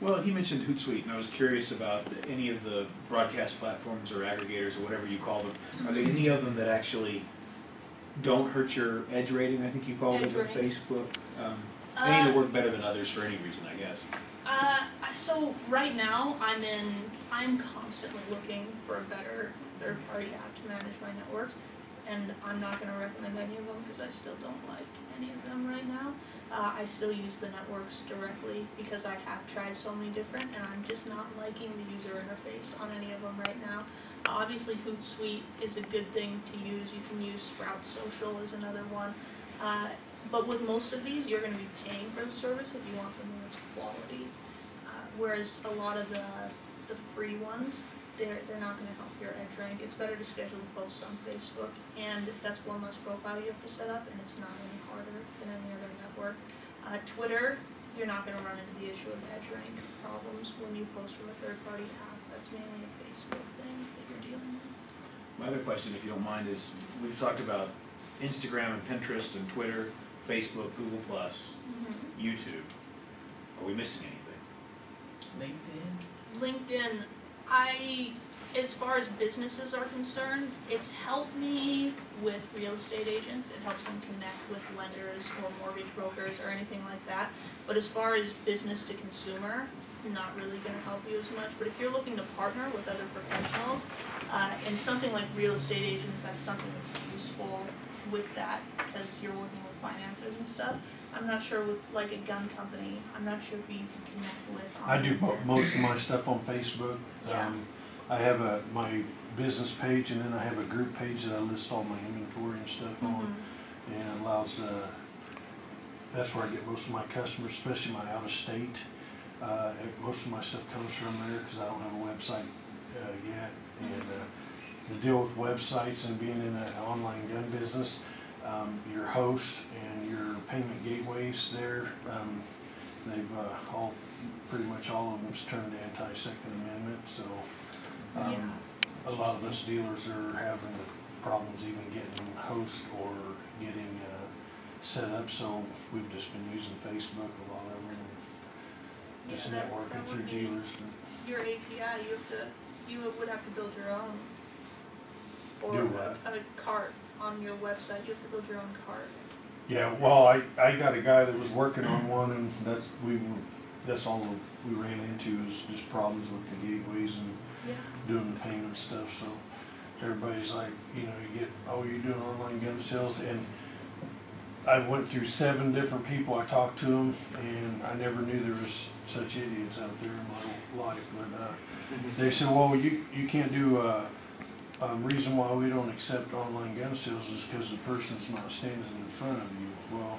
Well, he mentioned Hootsuite, and I was curious about any of the broadcast platforms or aggregators or whatever you call them. Are there any of them that actually don't hurt your edge rating, I think you called it, with EdgeRank. Facebook? Any that work better than others for any reason, I guess. So right now I'm constantly looking for a better third-party app to manage my networks, and I'm not going to recommend any of them because I still don't like any of them right now. I still use the networks directly because I have tried so many different, and I'm just not liking the user interface on any of them right now. Obviously Hootsuite is a good thing to use. You can use Sprout Social as another one. But with most of these, you're going to be paying for the service if you want something that's quality. Whereas a lot of the free ones, they're not going to help your EdgeRank. It's better to schedule posts on Facebook, and that's one less profile you have to set up, and it's not any harder than any other network. Twitter, you're not going to run into the issue of EdgeRank problems when you post from a third-party app. That's mainly a Facebook thing that you're dealing with. My other question, if you don't mind, is we've talked about Instagram and Pinterest and Twitter, Facebook, Google+, YouTube. Are we missing anything? LinkedIn, as far as businesses are concerned, it's helped me with real estate agents. It helps them connect with lenders or mortgage brokers or anything like that. But as far as business to consumer, not really going to help you as much. But if you're looking to partner with other professionals, and something like real estate agents, that's something that's useful with that because you're working with financiers and stuff. I'm not sure with like a gun company, I'm not sure who you can connect with. I do most of my stuff on Facebook. Yeah. I have my business page, and then I have a group page that I list all my inventory and stuff on, and it allows, that's where I get most of my customers, especially my out of state. Most of my stuff comes from there because I don't have a website yet. And the deal with websites and being in an online gun business, your host and your payment gateways there, they've all, pretty much all of them's turned anti-Second Amendment, so a lot of us dealers are having problems even getting hosts or getting set up, so we've just been using Facebook a lot of them, just networking through dealers. Your API, you would have to build your own, or Do what? a cart on your website. You have to build your own cart. Yeah, well, I got a guy that was working on one, and that's all we ran into is just problems with the gateways and doing the payment stuff. So everybody's like, you know, you're doing online gun sales, and I went through 7 different people. I talked to them, and I never knew there was such idiots out there in my life. But they said, well, you can't do. Reason why we don't accept online gun sales is because the person's not standing in front of you. Well,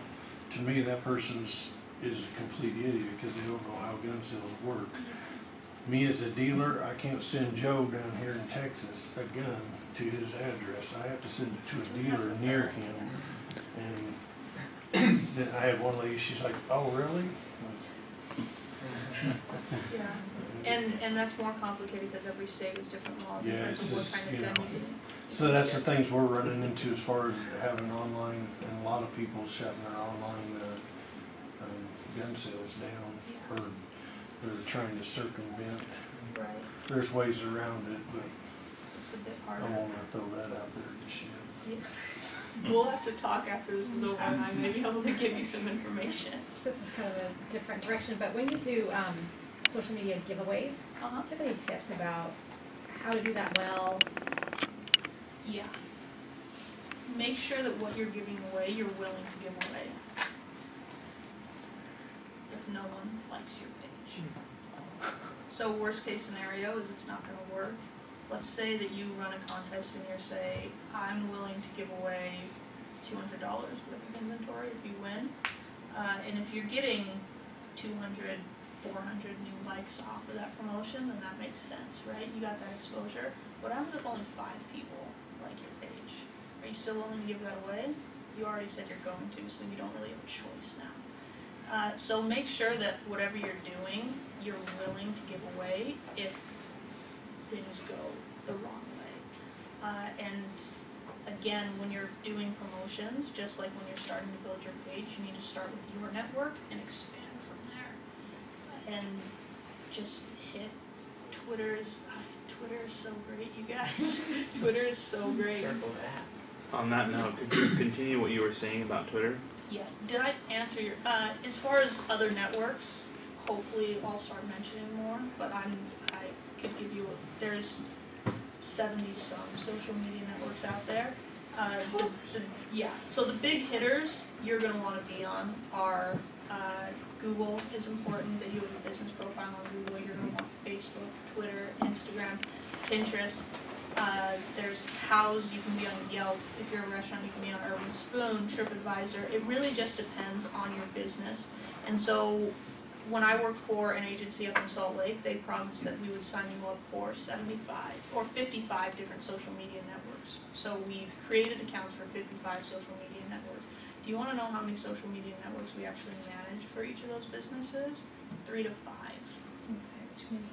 to me, that person is a complete idiot because they don't know how gun sales work. Me as a dealer, I can't send Joe down here in Texas a gun to his address. I have to send it to a dealer near him. And then I had one lady, she's like, oh, really? Yeah. And that's more complicated because every state has different laws in terms of what kind of gun you can. So that's the things we're running into as far as having online, and a lot of people shutting their online gun sales down, or they're trying to circumvent. Right. There's ways around it, but It's a bit I harder. won't throw that out there just yet. Yeah. We'll have to talk after this is over, and I may be able to give you some information. This is kind of a different direction, but when you do social media giveaways, do you have any tips about how to do that well? Yeah. Make sure that what you're giving away, you're willing to give away. If no one likes your page. So worst case scenario is it's not going to work. Let's say that you run a contest and you say, I'm willing to give away $200 worth of inventory if you win. And if you're getting 200, 400 new likes off of that promotion, then that makes sense, right? You got that exposure. What happens if only 5 people like your page? Are you still willing to give that away? You already said you're going to, so you don't really have a choice now. So make sure that whatever you're doing, you're willing to give away if things go the wrong way. And again, when you're doing promotions, just like when you're starting to build your page, you need to start with your network and expand from there. And just hit Twitter is so great, you guys. Twitter is so great. Circle that. On that note, could you continue what you were saying about Twitter? Yes. Did I answer your? As far as other networks, hopefully I'll start mentioning more. But I could give you. There's 70-some social media networks out there. So the big hitters you're going to want to be on are Google is important. That you have a business profile on Google. You're going to want Facebook, Twitter, Instagram, Pinterest. There's House, you can be on Yelp. If you're a restaurant, you can be on Urban Spoon, TripAdvisor. It really just depends on your business. And so when I worked for an agency up in Salt Lake, they promised that we would sign you up for 75 or 55 different social media networks. So we created accounts for 55 social media networks. Do you want to know how many social media networks we actually manage for each of those businesses? 3 to 5. It's too many.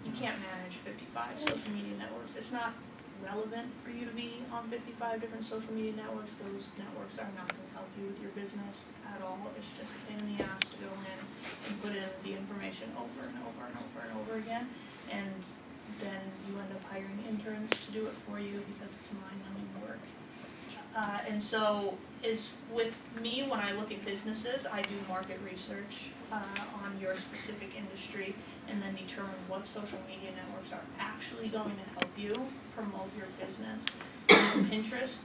You can't manage 55 social media networks. It's not relevant for you to be on 55 different social media networks. Those networks are not going to help you with your business at all. It's just a pain in the ass to go in and put in the information over and over and over and over again, and then you end up hiring interns to do it for you because it's mind-numbing work. And so is with me, when I look at businesses, I do market research on your specific industry and then determine what social media networks are actually going to help you promote your business. And Pinterest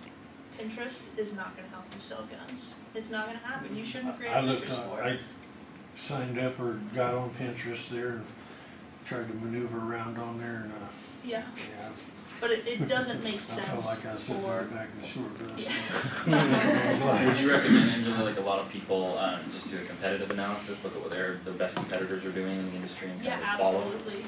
is not going to help you sell guns. It's not going to happen. You shouldn't create a Pinterest board. I signed up or got on Pinterest there and tried to maneuver around on there and Yeah. yeah. But it doesn't make I sense felt like I was sitting in for. the back of the short bus. Yeah. Would you recommend, Angela, like a lot of people just do a competitive analysis, look at what the best competitors are doing in the industry and kind Yeah, of follow? absolutely.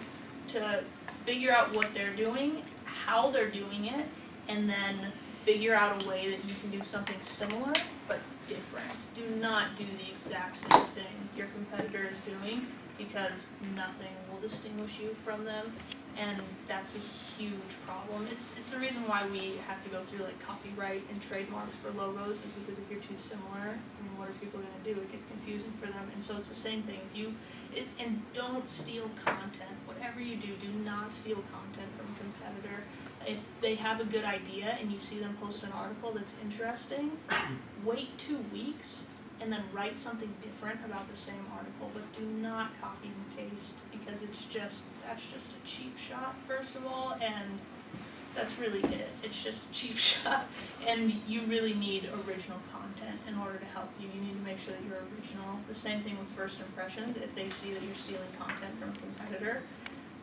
To figure out what they're doing, how they're doing it, and then figure out a way that you can do something similar but different. Do not do the exact same thing your competitor is doing, because nothing will distinguish you from them, and that's a huge problem. It's the reason why we have to go through like copyright and trademarks for logos, is because if you're too similar, I mean, what are people going to do? It gets confusing for them, and so it's the same thing. And don't steal content. Whatever you do, do not steal content from a competitor. If they have a good idea and you see them post an article that's interesting, wait 2 weeks and then write something different about the same article, but do not copy and paste, because that's just a cheap shot, first of all, and that's really it. It's just a cheap shot, and you really need original content in order to help you. You need to make sure that you're original. The same thing with first impressions. If they see that you're stealing content from a competitor,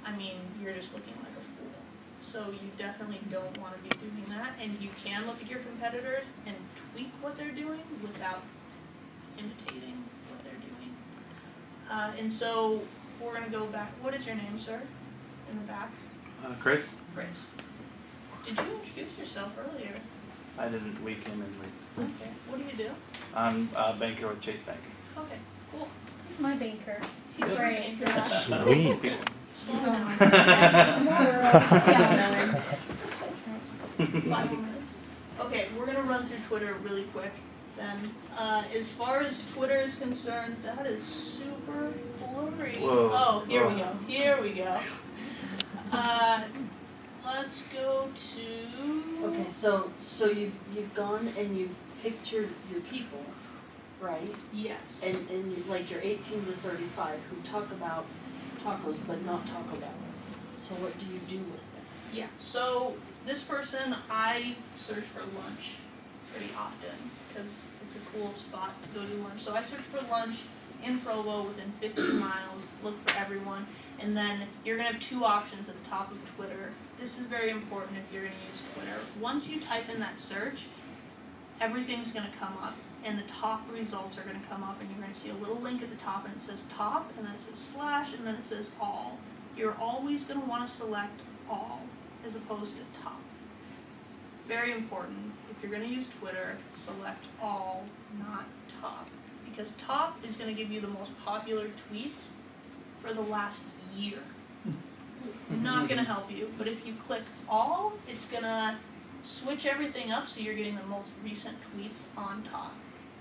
I mean, you're just looking like a fool. So you definitely don't want to be doing that, and you can look at your competitors and tweak what they're doing without imitating what they're doing. And so we're going to go back. What is your name, sir? In the back? Chris? Chris. Did you introduce yourself earlier? I didn't. We came in late. Okay. What do you do? I'm a banker with Chase Bank. Okay, cool. He's my banker. He's He's great. great. Sweet. Small So- town. Small world. Yeah. 5 more minutes. Okay, we're gonna run through Twitter really quick then. As far as Twitter is concerned, that is super blurry. Whoa. Oh, here we Whoa. go. Here we go. Let's go to. Okay, so you've gone and you've picked your people, right? Yes. And you, like your 18 to 35 who talk about tacos but not Taco Bell. So what do you do with them? Yeah, so this person, I search for lunch pretty often because it's a cool spot to go do lunch. So I search for lunch in Provo within 15 miles, look for everyone, and then you're going to have 2 options at the top of Twitter. This is very important if you're going to use Twitter. Once you type in that search, everything's going to come up, and the top results are going to come up, and you're going to see a little link at the top, and it says top, and then it says slash, and then it says all. You're always going to want to select all as opposed to top. Very important. If you're going to use Twitter, select all, not top. Because top is going to give you the most popular tweets for the last year. Not going to help you. But if you click all, it's going to switch everything up so you're getting the most recent tweets on top.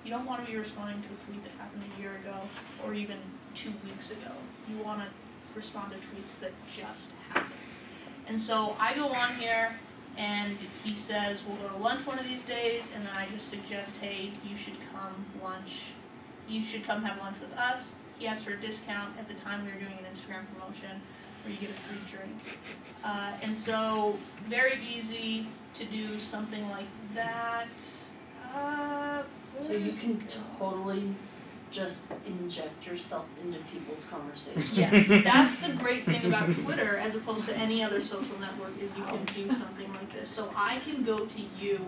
You don't want to be responding to a tweet that happened a year ago or even 2 weeks ago. You want to respond to tweets that just happened. And so I go on here and he says, we'll go to lunch one of these days, and then I just suggest, hey, you should come have lunch with us. He asked for a discount. At the time we were doing an Instagram promotion where you get a free drink. And so very easy to do something like that. So you can totally just inject yourself into people's conversations. Yes, that's the great thing about Twitter as opposed to any other social network is you can do something like this. So I can go to you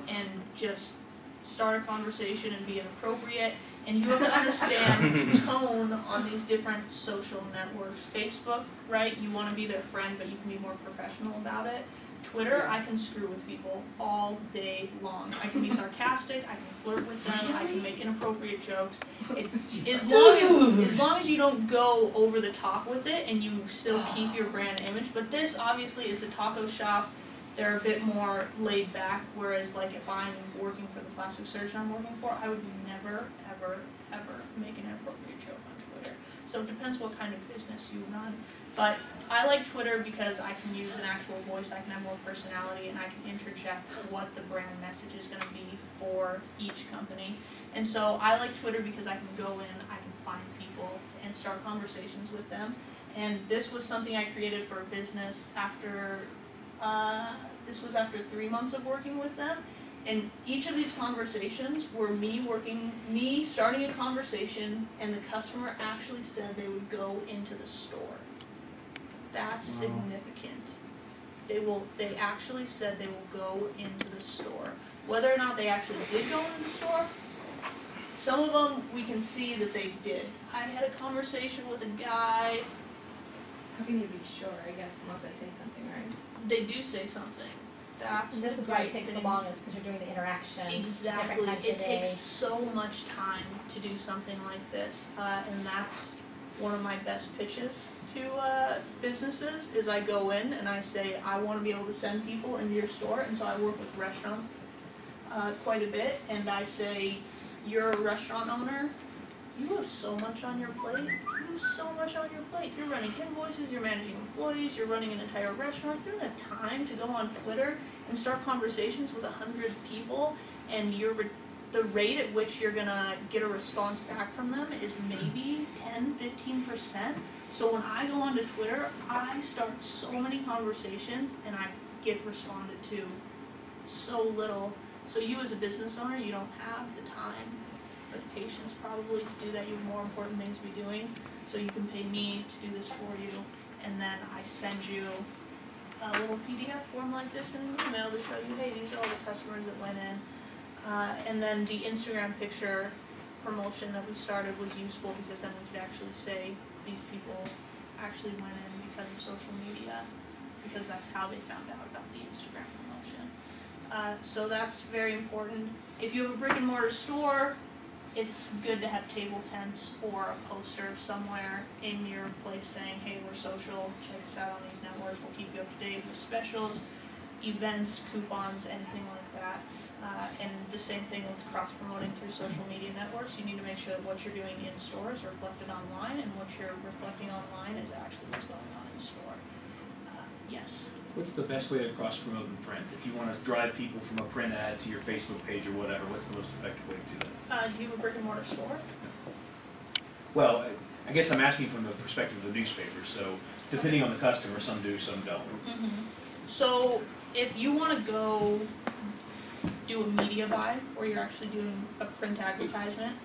and just start a conversation and be inappropriate, and you have to understand tone on these different social networks. Facebook, right, you want to be their friend, but you can be more professional about it. Twitter, I can screw with people all day long. I can be sarcastic, I can flirt with them, I can make inappropriate jokes. As long as you don't go over the top with it and you still keep your brand image. But this, obviously, it's a taco shop. They're a bit more laid back, whereas like if I'm working for the plastic surgeon I'm working for, I would never, ever, ever make an inappropriate joke on Twitter. So it depends what kind of business you run. But I like Twitter because I can use an actual voice, I can have more personality, and I can interject what the brand message is going to be for each company. And so I like Twitter because I can go in, I can find people and start conversations with them. And this was something I created for a business after, this was after 3 months of working with them. And each of these conversations were me starting a conversation, and the customer actually said they would go into the store. That's significant. They actually said they will go into the store. Whether or not they actually did go into the store, some of them we can see that they did. I had a conversation with a guy. How can you be sure, I guess, unless they say something, right? They do say something. That's This is why it takes the longest, because you're doing the interaction. Exactly. It takes so much time to do something like this, and that's one of my best pitches to businesses is I go in and I say, I want to be able to send people into your store, and so I work with restaurants quite a bit, and I say, you're a restaurant owner, you have so much on your plate, you have so much on your plate. You're running invoices, you're managing employees, you're running an entire restaurant, you don't have time to go on Twitter and start conversations with 100 people, and the rate at which you're gonna get a response back from them is maybe 10-15%. So when I go onto Twitter, I start so many conversations and I get responded to so little. So you as a business owner, you don't have the time or the patience probably to do that. You have more important things to be doing. So you can pay me to do this for you, and then I send you a little PDF form like this in an email to show you, hey, these are all the customers that went in. And then the Instagram picture promotion that we started was useful because then we could actually say these people actually went in because of social media, because that's how they found out about the Instagram promotion. So that's very important. If you have a brick and mortar store, it's good to have table tents or a poster somewhere in your place saying, hey, we're social, check us out on these networks, we'll keep you up to date with specials, events, coupons, anything like that. And the same thing with cross-promoting through social media networks. You need to make sure that what you're doing in store is reflected online, and what you're reflecting online is actually what's going on in store. Yes? What's the best way to cross-promote in print? If you want to drive people from a print ad to your Facebook page or whatever, what's the most effective way to do that? Do you have a brick-and-mortar store? Well, I guess I'm asking from the perspective of the newspaper, so depending on the customer, some do, some don't. Mm-hmm. So if you want to go do a media buy where you're actually doing a print advertisement,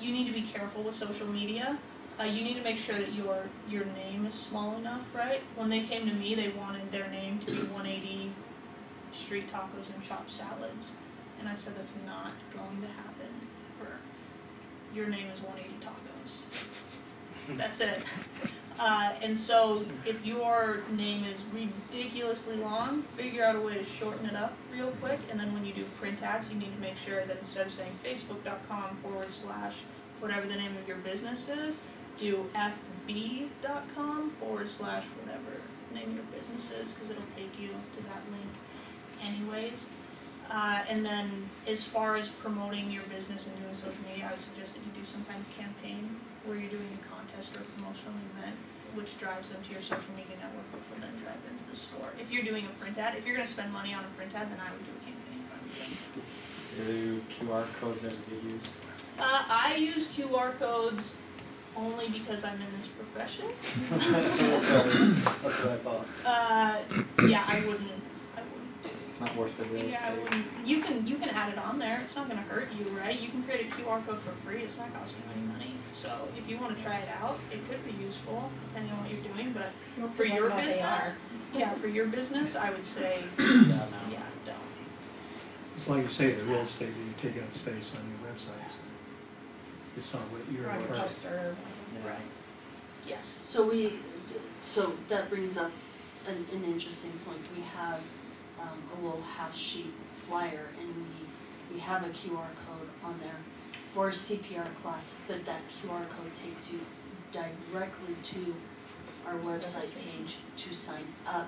you need to be careful with social media. You need to make sure that your name is small enough, right? When they came to me, they wanted their name to be 180 street tacos and chopped salads. And I said, that's not going to happen ever. Your name is 180 tacos. That's it. And so if your name is ridiculously long, figure out a way to shorten it up real quick. And then when you do print ads, you need to make sure that instead of saying facebook.com/ whatever the name of your business is, do fb.com/ whatever the name of your business is, because it'll take you to that link anyways. And then as far as promoting your business and doing social media, I would suggest that you do some kind of campaign where you're doing a contest or a promotional event, which drives them to your social media network, which will then drive them to the store. If you're doing a print ad, if you're going to spend money on a print ad, then I would do a campaign. Do QR codes ever get used? I use QR codes only because I'm in this profession. That's what I thought. Yeah, I wouldn't do It's not worth the real Yeah, estate. you can add it on there, it's not gonna hurt you, right? You can create a QR code for free, it's not costing you any money. So if you wanna try it out, it could be useful, depending on what you're doing, but Most for people your know what they business, are. yeah, for your business, I would say, Yeah, yeah, don't. It's like you say, the real estate, you take up space on your website. It's not what you're Or worth. poster. Right. Yes. So that brings up an interesting point. We have a little half-sheet flyer, and we have a QR code on there for a CPR class, but that QR code takes you directly to our website page to sign up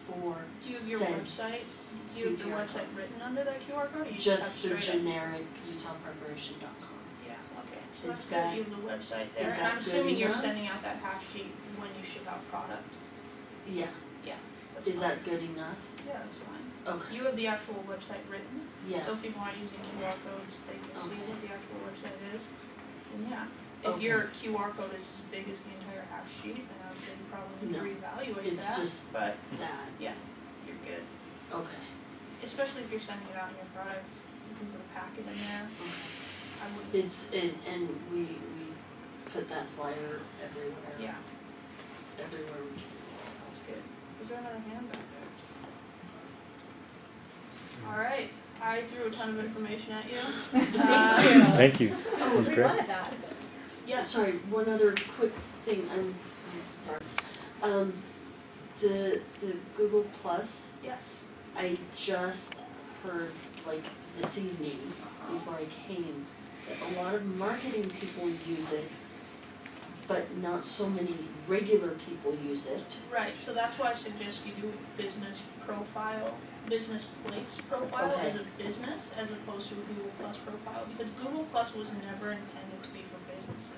for Do you have your said website, do you have the CPR website class. written under that QR code, or you Just have the straight up? generic utahpreparation.com. Yeah, okay, so Is that's that- good, you have the website there, is and that I'm good assuming you're enough? sending out that half sheet when you ship out product. Yeah, That's is fine. that good enough? Yeah, that's fine. Okay, You have the actual website written, yeah, so if people aren't using QR codes, they can see Okay. what the actual website is. And yeah, if Okay. your QR code is as big as the entire half sheet, then I would say you probably need to No, reevaluate it's that, just but that, you're good. okay, Especially if you're sending it out in your product, you can put a packet in there, okay. I wouldn't. And we put that flyer everywhere. Yeah, Everywhere we can, so. sounds good. Was there another hand back there? Alright, I threw a ton of information at you. Thank you. Oh, That was we great. wanted that. Yes. Sorry, one other quick thing, I'm sorry. The Google Plus, Yes. I just heard like this evening before I came, that a lot of marketing people use it, but not so many regular people use it. Right, so that's why I suggest you do a business place profile Okay. as a business as opposed to a Google Plus profile, because Google Plus was never intended to be for businesses.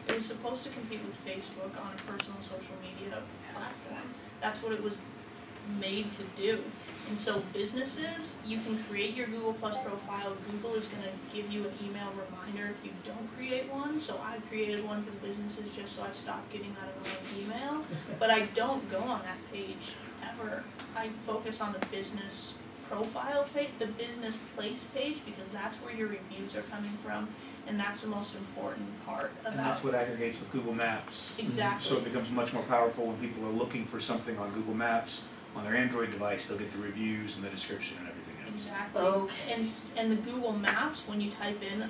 It was supposed to compete with Facebook on a personal social media platform. That's what it was made to do. And so businesses, you can create your Google Plus profile. Google is gonna give you an email reminder if you don't create one. So I created one for businesses just so I stopped getting that annoying email. But I don't go on that page ever. I focus on the business profile page, the business place page, because that's where your reviews are coming from. And that's the most important part about. And that's what aggregates with Google Maps. Exactly. So it becomes much more powerful when people are looking for something on Google Maps. On their Android device, they'll get the reviews and the description and everything else. Exactly. Okay. And the Google Maps, when you type in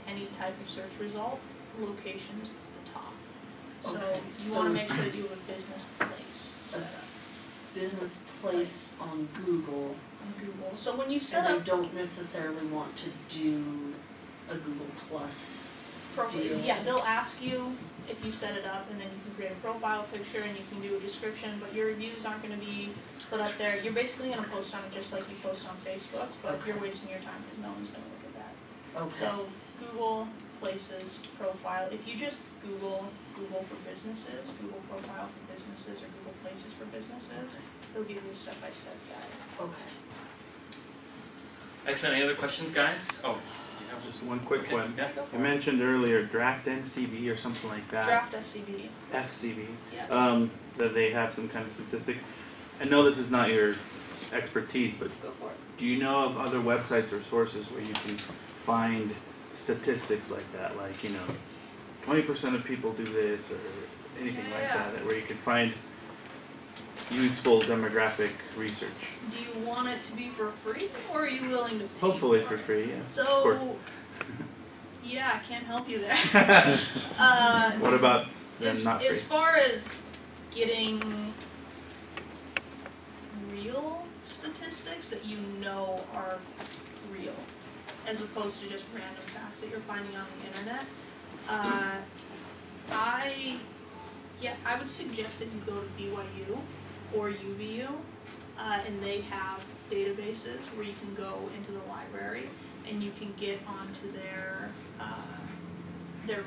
any type of search result, location is at the top. So Okay, you so wanna make it's- sure that you have a business place set up Business place on Google, on Google. So when you set and I up don't necessarily want to do a Google Plus deal. yeah, they'll ask you if you set it up, and then you can create a profile picture and you can do a description, but your reviews aren't gonna be put up there. You're basically gonna post on it just like you post on Facebook, but Okay. you're wasting your time because no one's gonna look at that. Okay, So Google Places profile, if you just Google for businesses, Google profile for businesses, or Google Places for businesses, they'll give you a step-by-step guide. okay. Excellent, any other questions, guys? Oh, Just one quick okay, one. yeah. You mentioned earlier draft NCB or something like that. Draft FCB, FCB. yes, That they have some kind of statistic. I know this is not your expertise, but go for it. do you know of other websites or sources where you can find statistics like that? Like, 20% of people do this or anything like Yeah. that, where you can find useful demographic research? Do you want it to be for free, or are you willing to pay Hopefully for for it? free, yeah. So, course. yeah, I can't help you there. What about them As, not free? as far as getting real statistics that you know are real, as opposed to just random facts that you're finding on the internet, I would suggest that you go to BYU or UVU, and they have databases where you can go into the library and you can get onto their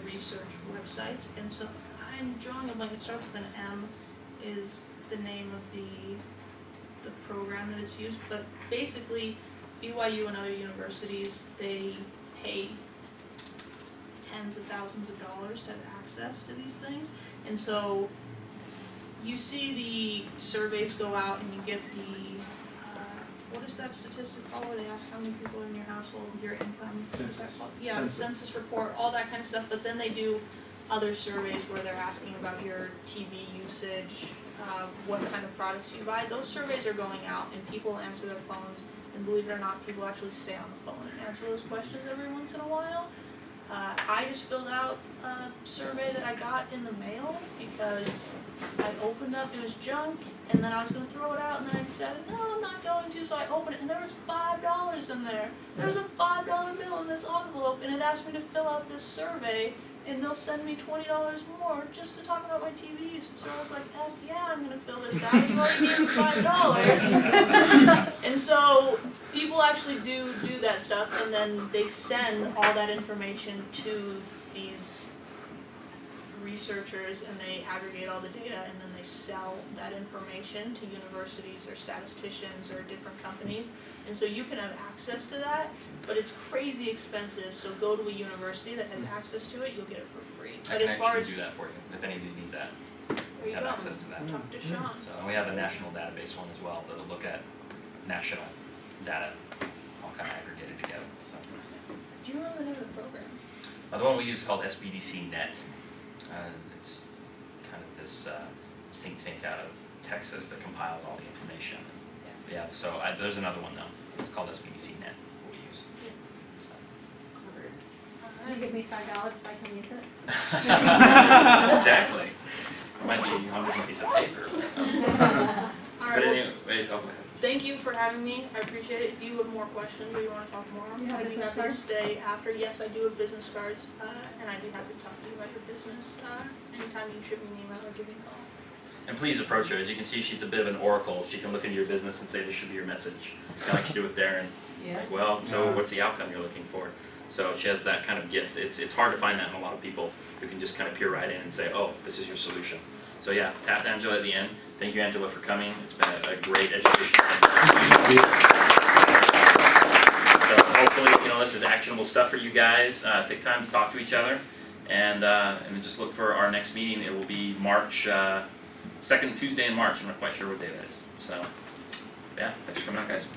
research websites. And so I'm drawing a blank. It starts with an M, is the name of the program that it's used. But basically, BYU and other universities, they pay tens of thousands of dollars to have access to these things. And so you see the surveys go out and you get the what is that statistic called where they ask how many people are in your household, your income? What is that Census. called? Yeah, the census report, all that kind of stuff, but then they do other surveys where they're asking about your TV usage, what kind of products you buy. Those surveys are going out and people answer their phones, and believe it or not, people actually stay on the phone and answer those questions every once in a while. I just filled out a survey that I got in the mail because I opened up, it was junk, and then I was going to throw it out, and then I decided, no, I'm not going to, so I opened it, and there was $5 in there. There was a $5 bill in this envelope, and it asked me to fill out this survey, and they'll send me $20 more just to talk about my TV usage. So I was like, heck yeah, I'm going to fill this out. You already gave me $5. And so people actually do that stuff, and then they send all that information to these researchers, and they aggregate all the data, and then they sell that information to universities or statisticians or different companies. And so you can have access to that, but it's crazy expensive, so go to a university that has access to it, you'll get it for free. I But can as far actually as, do that for you, if any of you need that. there you Have go, access to that. talk to Sean. So, and we have a national database one as well that'll look at national data, all kind of aggregated together, so. Do you remember the name of the program? The one we use is called SBDC Net. It's kind of this think tank out of Texas that compiles all the information. Yeah, so there's another one though. It's called SBDC Net, what we use. So you give me $5 if I can use it? Exactly. Might be on a piece of paper. Alright, But well, anyways, oh, go ahead. thank you for having me, I appreciate it. If you have more questions or you want to talk more, You have I'd be business happy to cards? stay after. Yes, I do have business cards, and I'd be happy to talk to you about your business anytime you shoot me an email or give me a call. And please approach her. As you can see, she's a bit of an oracle. She can look into your business and say, this should be your message. Kind of like you do with Darren. Yeah. Like, well, so what's the outcome you're looking for? So she has that kind of gift. It's hard to find that in a lot of people who can just kind of peer right in and say, oh, this is your solution. So yeah, tap Angela at the end. Thank you, Angela, for coming. It's been a great education. So hopefully, this is actionable stuff for you guys. Take time to talk to each other, and then just look for our next meeting. It will be March, second Tuesday in March. I'm not quite sure what day that is. So yeah, thanks for coming out, guys.